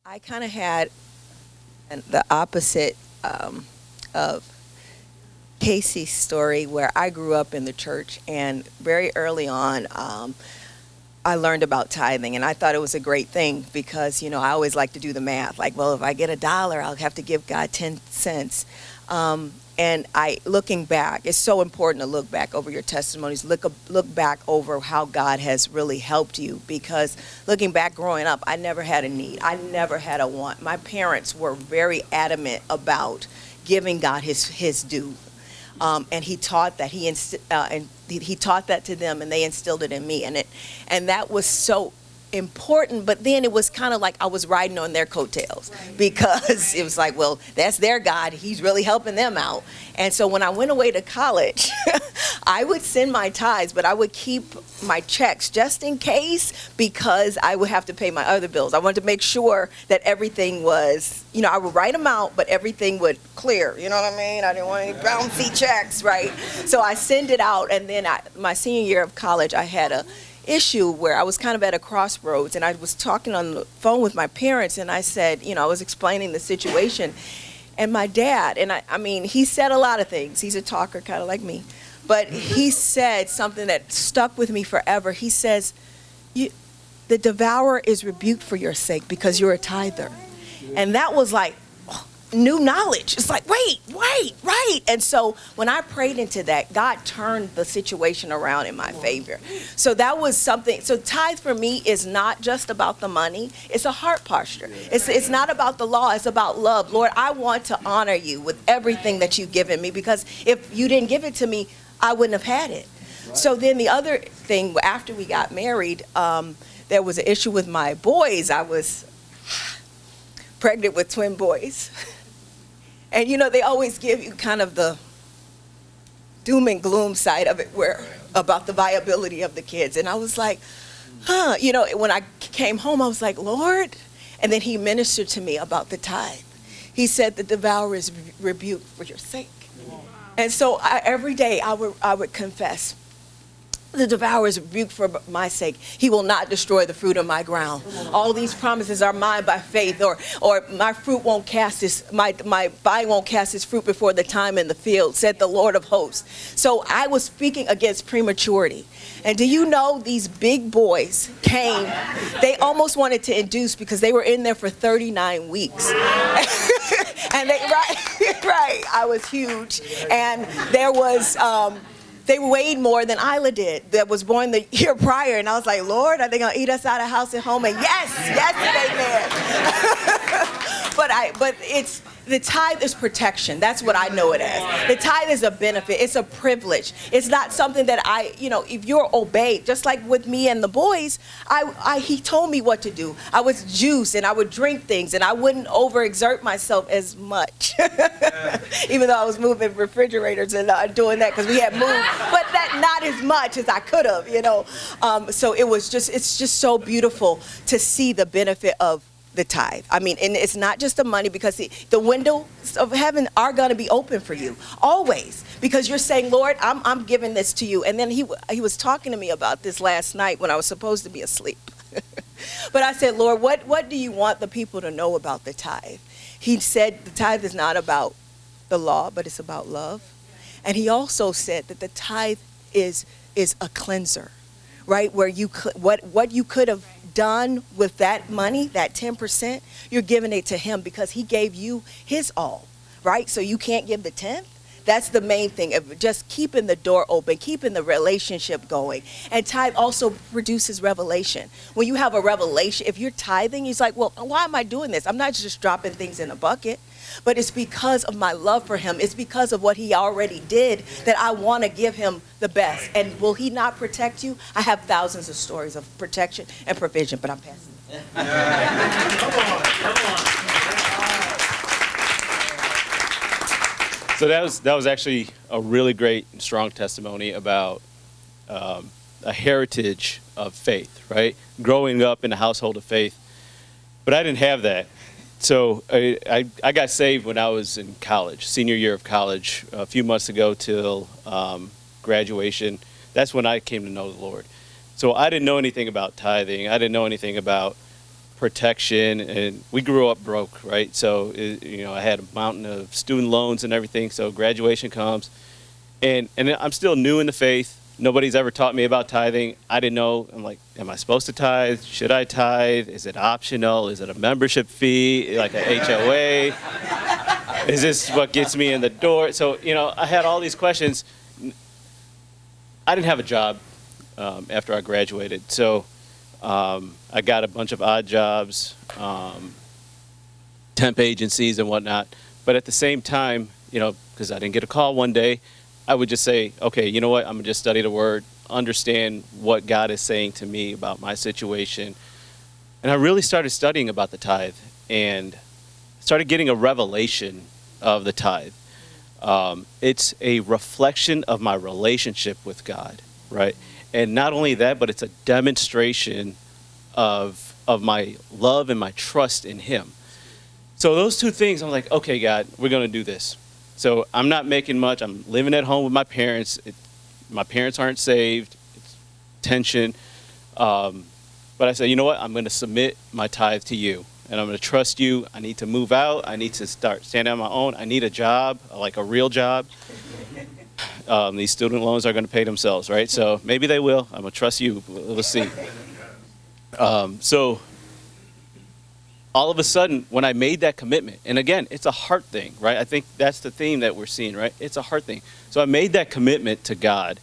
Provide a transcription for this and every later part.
I kind of had the opposite of Casey's story, where I grew up in the church, and very early on, I learned about tithing, and I thought it was a great thing because, I always like to do the math. Like, well, if I get $1, I'll have to give God 10 cents. And looking back, it's so important to look back over your testimonies, look back over how God has really helped you. Because looking back, growing up, I never had a need. I never had a want. My parents were very adamant about giving God his due. And he taught that he taught that to them, and they instilled it in me, and that was so important. But then it was kind of like I was riding on their coattails, because it was like, well, that's their God, he's really helping them out. And so when I went away to college, I would send my tithes, but I would keep my checks just in case, because I would have to pay my other bills. I wanted to make sure that everything was, I would write them out, but everything would clear. You know what I mean? I didn't want any bouncy checks, right? So I send it out, and then my senior year of college, I had a issue where I was kind of at a crossroads, and I was talking on the phone with my parents, and I said, I was explaining the situation, and my dad, and I mean, he said a lot of things. He's a talker, kind of like me, but he said something that stuck with me forever. He says, the devourer is rebuked for your sake because you're a tither. And that was like new knowledge. It's like, wait, right. And so when I prayed into that, God turned the situation around in my favor. So that was something. So tithe for me is not just about the money. It's a heart posture. It's not about the law. It's about love. Lord, I want to honor you with everything that you've given me, because if you didn't give it to me, I wouldn't have had it. So then the other thing, after we got married, there was an issue with my boys. I was pregnant with twin boys. And they always give you kind of the doom and gloom side of it, where about the viability of the kids. And I was like, when I came home, I was like, Lord. And then he ministered to me about the tithe. He said, the devourer is rebuked for your sake. And so every day I would confess, the devourer is rebuked for my sake. He will not destroy the fruit of my ground. All these promises are mine by faith, or my fruit won't cast my vine won't cast its fruit before the time in the field, said the Lord of hosts. So I was speaking against prematurity. And do you know, these big boys came, they almost wanted to induce, because they were in there for 39 weeks. And right, I was huge. And there was, they weighed more than Isla did, that was born the year prior. And I was like, Lord, are they going to eat us out of house and home? And yes, and amen. But it's, the tithe is protection. That's what I know it as. The tithe is a benefit. It's a privilege. It's not something that if you're obeyed, just like with me and the boys, he told me what to do. I was juiced, and I would drink things, and I wouldn't overexert myself as much. Even though I was moving refrigerators and doing that, because we had moved, but that not as much as I could have, So it's just so beautiful to see the benefit of the tithe. I mean, and it's not just the money, because the windows of heaven are going to be open for you always, because you're saying, Lord, I'm giving this to you. And then he was talking to me about this last night when I was supposed to be asleep. But I said, Lord, what do you want the people to know about the tithe? He said the tithe is not about the law, but it's about love. And he also said that the tithe is a cleanser, right? Where what you could have done with that money, that 10%, you're giving it to him, because he gave you his all, right? So you can't give the 10th. That's the main thing, of just keeping the door open, keeping the relationship going. And tithe also produces revelation. When you have a revelation, if you're tithing, it's like, well, why am I doing this? I'm not just dropping things in a bucket, but it's because of my love for him. It's because of what he already did that I want to give him the best. And will he not protect you? I have thousands of stories of protection and provision, but I'm passing. Come on. So that was actually a really great and strong testimony about a heritage of faith, right? Growing up in a household of faith. But I didn't have that. So I got saved when I was in college, senior year of college, a few months ago till graduation. That's when I came to know the Lord. So I didn't know anything about tithing. I didn't know anything about protection, and we grew up broke, right? So I had a mountain of student loans and everything. So graduation comes, and I'm still new in the faith. Nobody's ever taught me about tithing. I didn't know. I'm like, am I supposed to tithe? Should I tithe? Is it optional? Is it a membership fee, like a HOA? Is this what gets me in the door? So, I had all these questions. I didn't have a job after I graduated. So I got a bunch of odd jobs, temp agencies and whatnot. But at the same time, because I didn't get a call one day, I would just say, okay, you know what? I'm going to just study the Word, understand what God is saying to me about my situation. And I really started studying about the tithe and started getting a revelation of the tithe. It's a reflection of my relationship with God, right? And not only that, but it's a demonstration of my love and my trust in Him. So those two things, I'm like, okay, God, we're going to do this. So I'm not making much. I'm living at home with my parents. My parents aren't saved. It's tension. But I said, you know what? I'm going to submit my tithe to you. And I'm going to trust you. I need to move out. I need to start standing on my own. I need a job, like a real job. These student loans are going to pay themselves, right? So maybe they will. I'm going to trust you. Let's see. So all of a sudden, when I made that commitment, and again, it's a heart thing, right? I think that's the theme that we're seeing, right? It's a heart thing. So I made that commitment to God,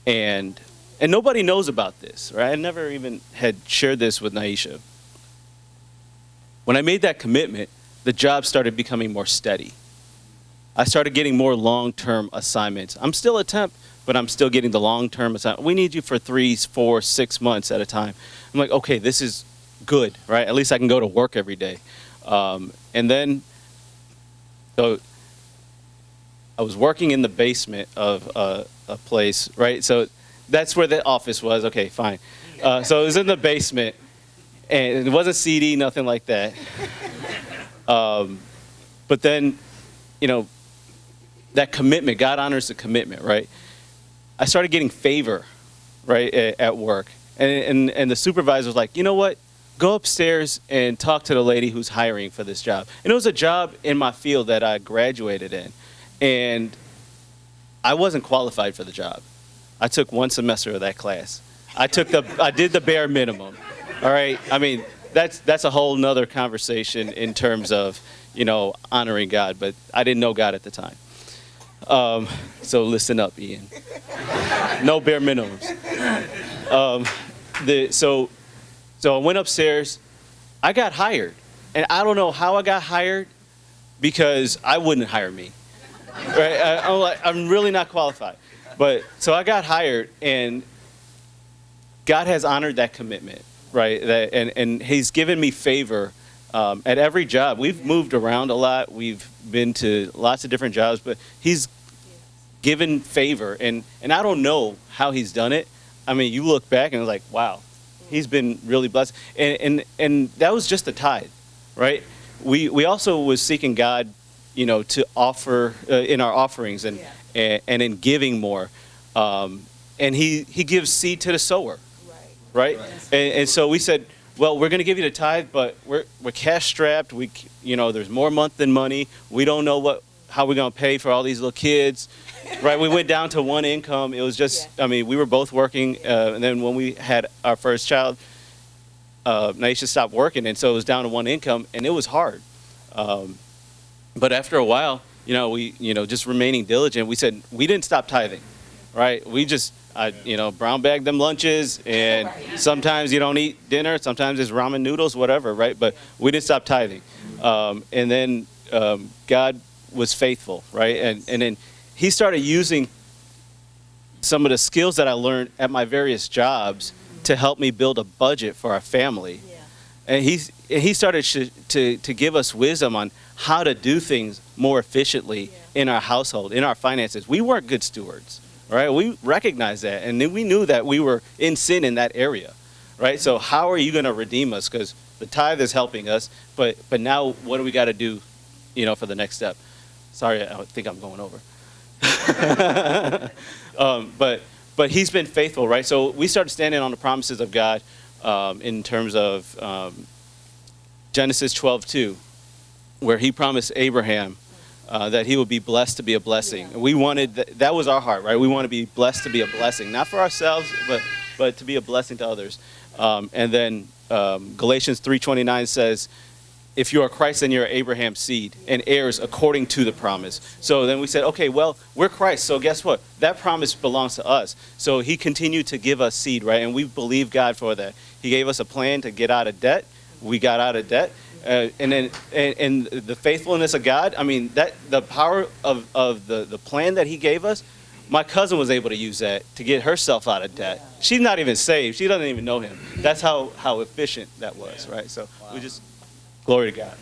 and nobody knows about this, right? I never even had shared this with Naisha. When I made that commitment, the job started becoming more steady. I started getting more long-term assignments. I'm still a temp, but I'm still getting the long-term assignment. We need you for 3, 4, 6 months at a time. I'm like, okay, this is good, right? At least I can go to work every day. And then, so I was working in the basement of a place, right? So that's where the office was. Okay, fine. So it was in the basement, and it wasn't CD, nothing like that. But then, that commitment, God honors the commitment, right? I started getting favor, right, at work. And the supervisor was like, you know what? Go upstairs and talk to the lady who's hiring for this job. And it was a job in my field that I graduated in. And I wasn't qualified for the job. I took 1 semester of that class. I did the bare minimum. All right. I mean, that's a whole nother conversation in terms of, honoring God, but I didn't know God at the time. So listen up, Ian. No bare minimums. So I went upstairs. I got hired. And I don't know how I got hired because I wouldn't hire me. Right? I'm really not qualified. But so I got hired, and God has honored that commitment, right? And He's given me favor at every job. We've moved around a lot. We've been to lots of different jobs, but He's given favor. And I don't know how He's done it. I mean, you look back and it's like, wow. He's been really blessed. And that was just the tithe, right? We also was seeking God, to offer in our offerings and in giving more. And he gives seed to the sower, right? And so we said, well, we're going to give you the tithe, but we're cash strapped. There's more month than money. We don't know how we're going to pay for all these little kids. Right, we went down to 1 income. It was just, we were both working, and then when we had our first child, Naisha stopped working, and so it was down to 1 income, and it was hard. But after a while, we, just remaining diligent, we said we didn't stop tithing, right? We just, brown bag them lunches, and sometimes you don't eat dinner, sometimes it's ramen noodles, whatever, right? But we didn't stop tithing, and then God was faithful, right? And then He started using some of the skills that I learned at my various jobs to help me build a budget for our family. Yeah. And he started to give us wisdom on how to do things more efficiently in our household, in our finances. We weren't good stewards, right? We recognized that, and then we knew that we were in sin in that area, right? So how are you going to redeem us? Because the tithe is helping us, but now what do we got to do, for the next step? Sorry, I think I'm going over. But He's been faithful, right? So we started standing on the promises of God in terms of Genesis 12:2, where he promised Abraham that he would be blessed to be a blessing. And we wanted that was our heart, right? We want to be blessed to be a blessing, not for ourselves, but to be a blessing to others. And then Galatians 3:29 says, if you are Christ, then you're Abraham's seed and heirs according to the promise. So then we said, okay, well, we're Christ. So guess what? That promise belongs to us. So he continued to give us seed, right? And we believe God for that. He gave us a plan to get out of debt. We got out of debt. And then and the faithfulness of God, I mean, that the power of the plan that he gave us, my cousin was able to use that to get herself out of debt. She's not even saved. She doesn't even know him. That's how efficient that was, right? So we just, glory to God.